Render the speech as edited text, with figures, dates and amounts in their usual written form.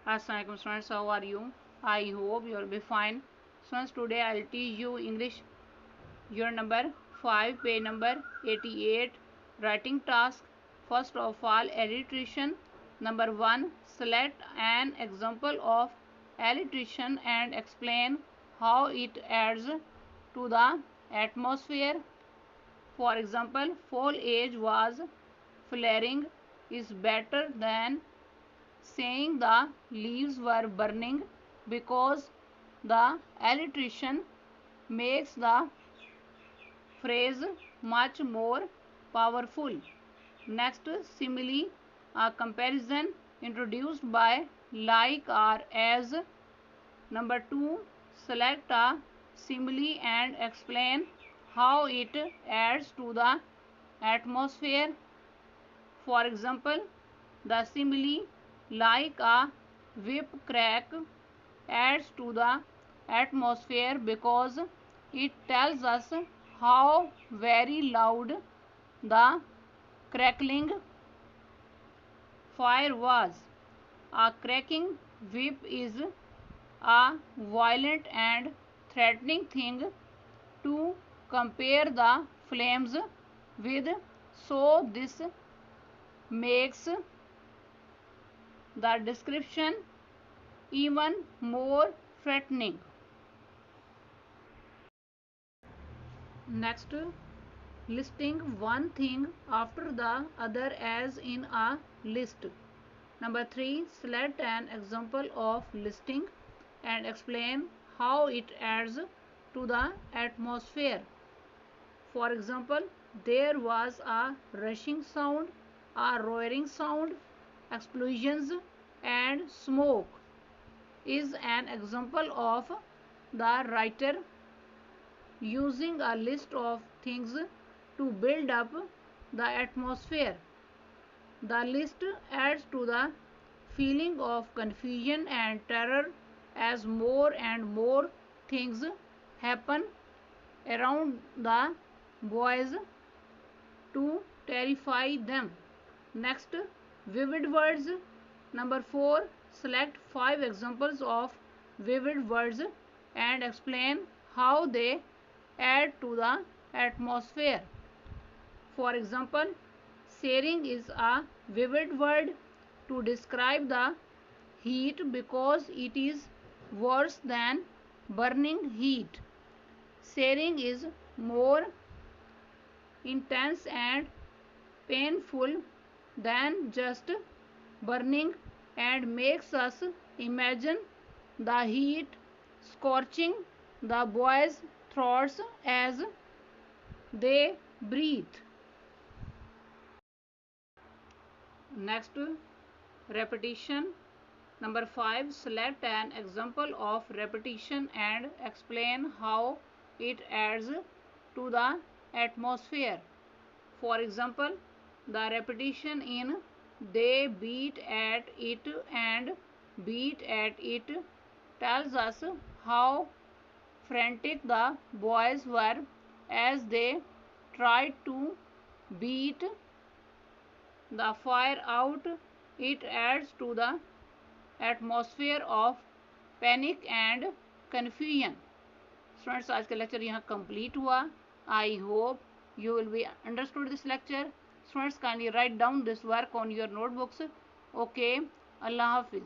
Assalamualaikum students, how are you? I hope you will be fine. Students, today I will teach you English unit number 5, page number 88, writing task. First of all, alliteration. Number 1, select an example of alliteration and explain how it adds to the atmosphere. For example, foliage was flaring is better than saying the leaves were burning, because the alliteration makes the phrase much more powerful. Next, simile, a comparison introduced by like or as. Number 2, select a simile and explain how it adds to the atmosphere. For example, the simile like a whip crack adds to the atmosphere because it tells us how very loud the crackling fire was. A cracking whip is a violent and threatening thing to compare the flames with, so this makes the description even more threatening. Next, listing one thing after the other as in a list. Number 3, select an example of listing and explain how it adds to the atmosphere. For example, there was a rushing sound, a roaring sound, explosions, and smoke is an example of the writer using a list of things to build up the atmosphere. The list adds to the feeling of confusion and terror as more and more things happen around the boys to terrify them. Next, vivid words. Number 4, select 5 examples of vivid words and explain how they add to the atmosphere. For example, searing is a vivid word to describe the heat because it is worse than burning heat. Searing is more intense and painful than just burning and makes us imagine the heat scorching the boys' throats as they breathe. Next, repetition. Number 5, select an example of repetition and explain how it adds to the atmosphere. For example, the repetition in they beat at it and beat at it tells us how frantic the boys were as they tried to beat the fire out. It adds to the atmosphere of panic and confusion. Students, आज का lecture यहाँ complete हुआ. I hope you will be understood this lecture. Students, kindly write down this work on your notebooks. Okay, Allah Hafiz.